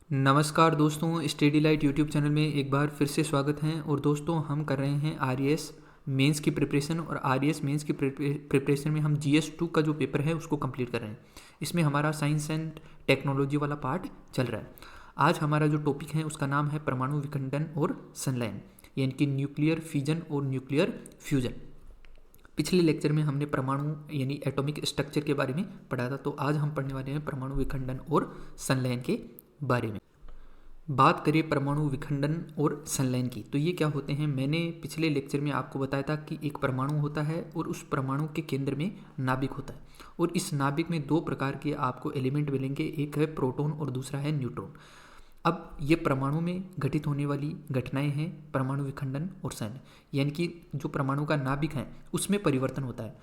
नमस्कार दोस्तों, study light YouTube channel में एक बार फिर से स्वागत है। और दोस्तों, हम कर रहे हैं आरईएस मेंस की प्रिपरेशन। और आरईएस मेंस की प्रिपरेशन में हम जीएस 2 का जो पेपर है उसको कंप्लीट कर रहे हैं। इसमें हमारा साइंस एंड टेक्नोलॉजी वाला पार्ट चल रहा है। आज हमारा जो टॉपिक है उसका नाम है परमाणु विखंडन और संलयन, यानी कि न्यूक्लियर फिजन और न्यूक्लियर फ्यूजन। पिछले लेक्चर में हमने परमाणु यानी एटॉमिक स्ट्रक्चर के बारे में पढ़ा था, तो आज हम पढ़ने वाले हैं परमाणु विखंडन और संलयन के बारे में। बात करें परमाणु विखंडन और संलयन की, तो ये क्या होते हैं। मैंने पिछले लेक्चर में आपको बताया था कि एक परमाणु होता है और उस परमाणु के केंद्र में नाभिक होता है, और इस नाभिक में दो प्रकार के आपको एलिमेंट मिलेंगे, एक है प्रोटॉन और दूसरा है न्यूट्रॉन। अब ये परमाणु में घटित होने वाली घटनाएं हैं परमाणु विखंडन और संलयन, यानी कि जो परमाणु का नाभिक है उसमें परिवर्तन होता है।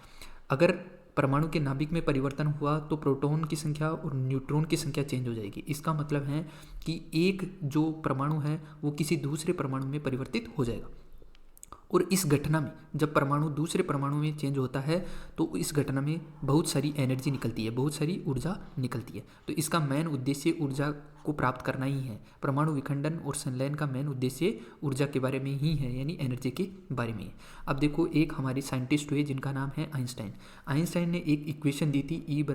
अगर परमाणु के नाभिक में परिवर्तन हुआ तो प्रोटॉन की संख्या और न्यूट्रॉन की संख्या चेंज हो जाएगी। इसका मतलब है कि एक जो परमाणु है वो किसी दूसरे परमाणु में परिवर्तित हो जाएगा। और इस घटना में जब परमाणु दूसरे परमाणु में चेंज होता है तो इस घटना में बहुत सारी एनर्जी निकलती है, बहुत सारी ऊर्जा निकलती है। तो इसका मेन उद्देश्य ऊर्जा को प्राप्त करना ही है। परमाणु विखंडन और संलयन का मेन उद्देश्य ऊर्जा के बारे में ही है, यानी एनर्जी के बारे में है। अब देखो, एक हमारे साइंटिस्ट हुए जिनका नाम है आइंस्टाइन। आइंस्टाइन ने एक इक्वेशन दी थी E =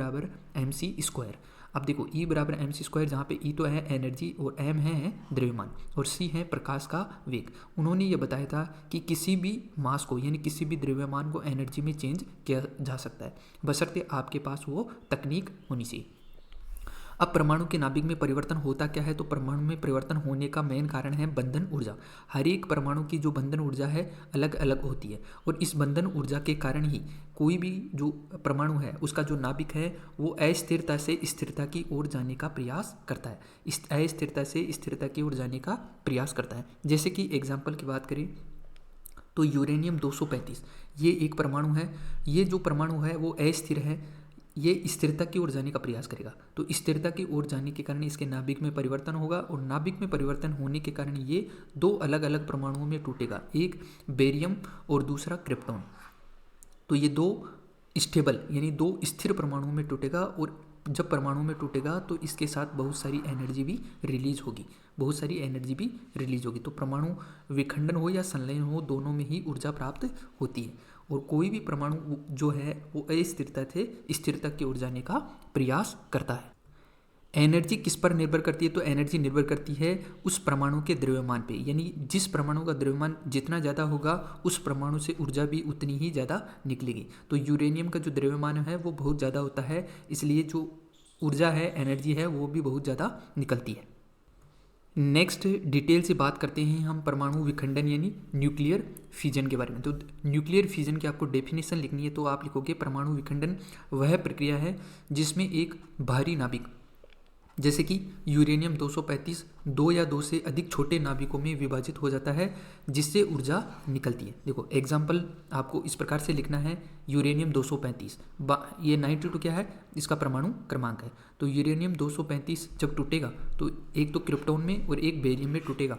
mc²। अब देखो, E = mc², जहाँ पे E तो है एनर्जी और m है द्रव्यमान और c है प्रकाश का वेग। उन्होंने ये बताया था कि किसी भी मास को यानी किसी भी द्रव्यमान को एनर्जी में चेंज किया जा सकता है, बशर्ते आपके पास वो तकनीक होनी चाहिए। अब परमाणु के नाभिक में परिवर्तन होता क्या है, तो परमाणु में परिवर्तन होने का मेन कारण है बंधन ऊर्जा। हर एक परमाणु की जो बंधन ऊर्जा है अलग अलग होती है, और इस बंधन ऊर्जा के कारण ही कोई भी जो परमाणु है उसका जो नाभिक है वो अस्थिरता से स्थिरता की ओर जाने का प्रयास करता है। इस अस्थिरता से स्थिरता की ओर जाने का प्रयास करता है। जैसे कि एग्जाम्पल की बात करें तो यूरेनियम 235 ये एक परमाणु है। ये जो परमाणु है वो अस्थिर है, ये स्थिरता की ओर जाने का प्रयास करेगा। तो स्थिरता की ओर जाने के कारण इसके नाभिक में परिवर्तन होगा, और नाभिक में परिवर्तन होने के कारण ये दो अलग अलग परमाणुओं में टूटेगा, एक बेरियम और दूसरा क्रिप्टॉन। तो ये दो स्टेबल यानी दो स्थिर परमाणुओं में टूटेगा, और जब परमाणु में टूटेगा तो इसके साथ बहुत सारी एनर्जी भी रिलीज होगी, बहुत सारी एनर्जी भी रिलीज होगी। तो परमाणु विखंडन हो या संलयन हो, दोनों में ही ऊर्जा प्राप्त होती है, और कोई भी परमाणु जो है वो अस्थिरता से स्थिरता की ओर जाने का प्रयास करता है। एनर्जी किस पर निर्भर करती है, तो एनर्जी निर्भर करती है उस परमाणु के द्रव्यमान पे, यानी जिस परमाणु का द्रव्यमान जितना ज़्यादा होगा उस परमाणु से ऊर्जा भी उतनी ही ज़्यादा निकलेगी। तो यूरेनियम का जो द्रव्यमान है वो बहुत ज़्यादा होता है, इसलिए जो ऊर्जा है एनर्जी है वो भी बहुत ज़्यादा निकलती है। नेक्स्ट डिटेल से बात करते हैं हम परमाणु विखंडन यानी न्यूक्लियर फिजन के बारे में। तो न्यूक्लियर फिजन की आपको डेफिनेशन लिखनी है, तो आप लिखोगे परमाणु विखंडन वह प्रक्रिया है जिसमें एक भारी नाभिक जैसे कि यूरेनियम 235 दो या दो से अधिक छोटे नाभिकों में विभाजित हो जाता है, जिससे ऊर्जा निकलती है। देखो एग्जाम्पल आपको इस प्रकार से लिखना है, यूरेनियम 235 ये 92 क्या है, इसका परमाणु क्रमांक है। तो यूरेनियम 235 जब टूटेगा तो एक तो क्रिप्टॉन में और एक बेरियम में टूटेगा,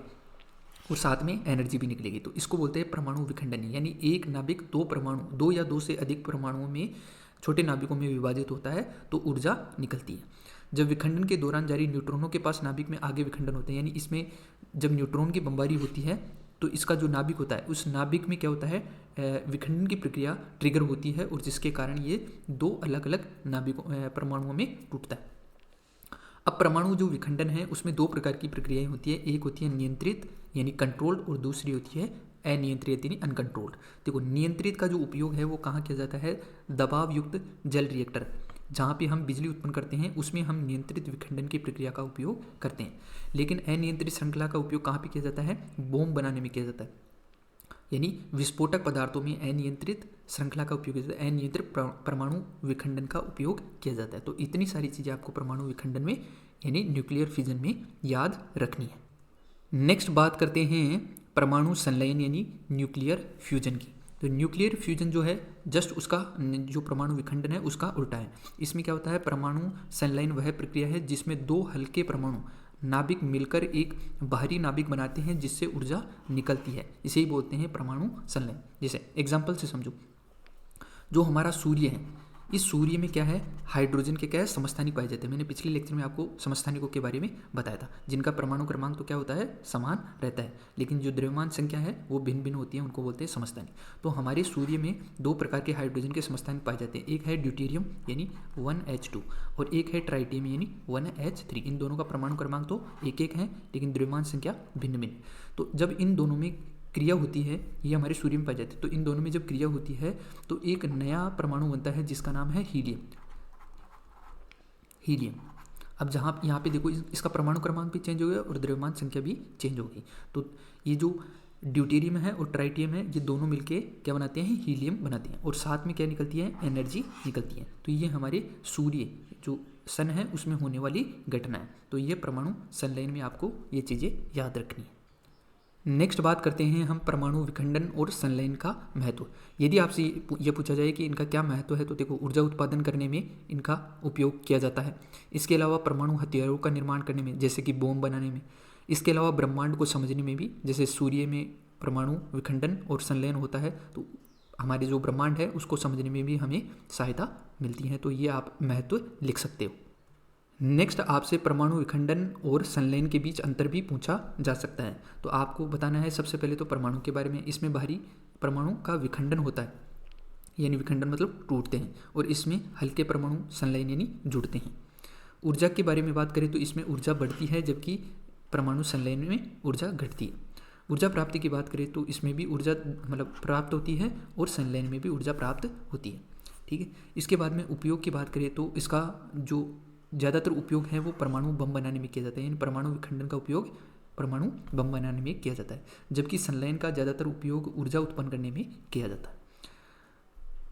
और साथ में एनर्जी भी निकलेगी। तो इसको बोलते हैं परमाणु विखंडन, यानी एक नाभिक दो या दो से अधिक परमाणुओं में छोटे नाभिकों में विभाजित होता है तो ऊर्जा निकलती है। जब विखंडन के दौरान जारी न्यूट्रॉनों के पास नाभिक में आगे विखंडन होते हैं, यानी इसमें जब न्यूट्रॉन की बमबारी होती है तो इसका जो नाभिक होता है उस नाभिक में क्या होता है, विखंडन की प्रक्रिया ट्रिगर होती है, और जिसके कारण ये दो अलग अलग नाभिकों परमाणुओं में टूटता है। अब परमाणु जो विखंडन है उसमें दो प्रकार की प्रक्रियाएं होती है, एक होती है नियंत्रित यानी कंट्रोल्ड, और दूसरी होती है अनियंत्रित यानी अनकंट्रोल्ड। देखो नियंत्रित का जो उपयोग है वो कहाँ किया जाता है, दबाव युक्त जल रिएक्टर जहाँ पे हम बिजली उत्पन्न करते हैं उसमें हम नियंत्रित विखंडन की प्रक्रिया का उपयोग करते हैं। लेकिन अनियंत्रित श्रृंखला का उपयोग कहाँ पे किया जाता है, बोम बनाने में किया जाता है, यानी विस्फोटक पदार्थों में अनियंत्रित श्रृंखला का उपयोग किया जाता है, अनियंत्रित परमाणु विखंडन का उपयोग किया जाता है। तो इतनी सारी चीज़ें आपको परमाणु विखंडन में यानी न्यूक्लियर फिजन में याद रखनी है। नेक्स्ट बात करते हैं परमाणु संलयन यानी न्यूक्लियर फ्यूजन की। तो न्यूक्लियर फ्यूजन जो है जस्ट उसका जो परमाणु विखंडन है उसका उल्टा है। इसमें क्या होता है, परमाणु संलयन वह प्रक्रिया है जिसमें दो हल्के परमाणु नाभिक मिलकर एक बाहरी नाभिक बनाते हैं जिससे ऊर्जा निकलती है, इसे ही बोलते हैं परमाणु संलयन। जैसे एग्जाम्पल से समझो, जो हमारा सूर्य है इस सूर्य में क्या है, हाइड्रोजन के क्या है, समस्थानिक पाए जाते हैं। मैंने पिछले लेक्चर में आपको समस्थानिकों के बारे में बताया था, जिनका परमाणु क्रमांक तो क्या होता है, समान रहता है, लेकिन जो द्रव्यमान संख्या है वो भिन्न भिन्न होती है, उनको बोलते हैं समस्थानिक। तो हमारे सूर्य में दो प्रकार के हाइड्रोजन के समस्थानिक पाए जाते हैं, एक है ड्यूटेरियम यानी 1H2 और एक है ट्राइटियम यानी 1H3। इन दोनों का परमाणु क्रमांक तो एक एक है, लेकिन द्रव्यमान संख्या भिन्न भिन्न। तो जब इन दोनों में क्रिया होती है, ये हमारे सूर्य में पाई जाती है, तो इन दोनों में जब क्रिया होती है तो एक नया परमाणु बनता है जिसका नाम है हीलियम। अब जहाँ यहाँ पे देखो इसका परमाणु क्रमांक भी चेंज हो गया और द्रव्यमान संख्या भी चेंज हो गई। तो ये जो ड्यूटेरियम है और ट्राइटियम है, ये दोनों मिलके क्या बनाते हैं, हीलियम बनाते हैं, और साथ में क्या निकलती है, एनर्जी निकलती है। तो ये हमारे सूर्य जो सन है उसमें होने वाली घटना है। तो ये परमाणु संलयन में आपको ये चीज़ें याद रखनी है। नेक्स्ट बात करते हैं हम परमाणु विखंडन और संलयन का महत्व। यदि आपसे ये पूछा जाए कि इनका क्या महत्व है, तो देखो ऊर्जा उत्पादन करने में इनका उपयोग किया जाता है। इसके अलावा परमाणु हथियारों का निर्माण करने में, जैसे कि बम बनाने में। इसके अलावा ब्रह्मांड को समझने में भी, जैसे सूर्य में परमाणु विखंडन और संलयन होता है तो हमारे जो ब्रह्मांड है उसको समझने में भी हमें सहायता मिलती है। तो ये आप महत्व लिख सकते हो। नेक्स्ट आपसे परमाणु विखंडन और संलयन के बीच अंतर भी पूछा जा सकता है। तो आपको बताना है सबसे पहले तो परमाणु के बारे में। इसमें बाहरी परमाणु का विखंडन होता है, यानी विखंडन मतलब टूटते हैं, और इसमें हल्के परमाणु संलयन यानी जुड़ते हैं। ऊर्जा के बारे में बात करें तो इसमें ऊर्जा बढ़ती है, जबकि परमाणु संलयन में ऊर्जा घटती है। ऊर्जा प्राप्ति की बात करें तो इसमें भी ऊर्जा मतलब प्राप्त होती है और संलयन में भी ऊर्जा प्राप्त होती है। ठीक है। इसके बाद में उपयोग की बात करें तो इसका जो ज़्यादातर उपयोग है वो परमाणु बम बनाने में किया जाता है, यानी परमाणु विखंडन का उपयोग परमाणु बम बनाने में किया जाता है, जबकि संलयन का ज़्यादातर उपयोग ऊर्जा उत्पन्न करने में किया जाता है।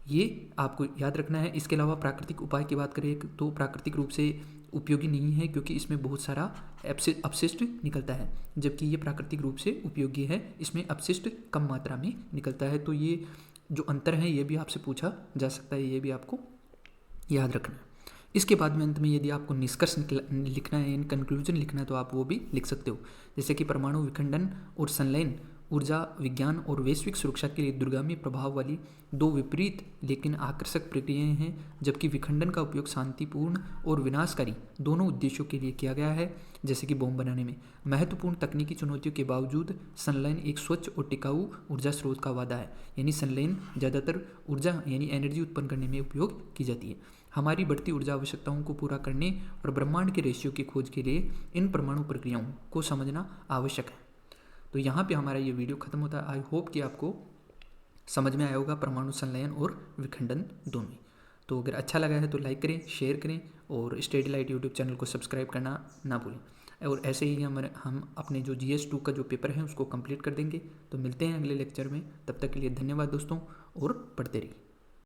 ये आपको याद रखना है। इसके अलावा प्राकृतिक उपाय की बात करें तो प्राकृतिक रूप से उपयोगी नहीं है, क्योंकि इसमें बहुत सारा अपशिष्ट निकलता है, जबकि ये प्राकृतिक रूप से उपयोगी है, इसमें अपशिष्ट कम मात्रा में निकलता है। तो ये जो अंतर है ये भी आपसे पूछा जा सकता है, ये भी आपको याद रखना है। इसके बाद में अंत में यदि आपको निष्कर्ष लिखना है, इन कंक्लूजन लिखना है, तो आप वो भी लिख सकते हो, जैसे कि परमाणु विखंडन और संलयन ऊर्जा विज्ञान और वैश्विक सुरक्षा के लिए दूरगामी प्रभाव वाली दो विपरीत लेकिन आकर्षक प्रक्रियाएं हैं, जबकि विखंडन का उपयोग शांतिपूर्ण और विनाशकारी दोनों उद्देश्यों के लिए किया गया है, जैसे कि बम बनाने में। महत्वपूर्ण तकनीकी चुनौतियों के बावजूद संलयन एक स्वच्छ और टिकाऊ ऊर्जा स्रोत का वादा है, यानी संलयन ज़्यादातर ऊर्जा यानी एनर्जी उत्पन्न करने में उपयोग की जाती है। हमारी बढ़ती ऊर्जा आवश्यकताओं को पूरा करने और ब्रह्मांड के रहस्यों की खोज के लिए इन परमाणु प्रक्रियाओं को समझना आवश्यक है। तो यहाँ पे हमारा ये वीडियो खत्म होता है। आई होप कि आपको समझ में आया होगा परमाणु संलयन और विखंडन दोनों। तो अगर अच्छा लगा है तो लाइक करें, शेयर करें और स्टडी लाइट यूट्यूब चैनल को सब्सक्राइब करना ना भूलें। और ऐसे ही हम अपने जो GS 2 का जो पेपर है उसको कंप्लीट कर देंगे। तो मिलते हैं अगले लेक्चर में, तब तक के लिए धन्यवाद दोस्तों, और पढ़ते रहिए।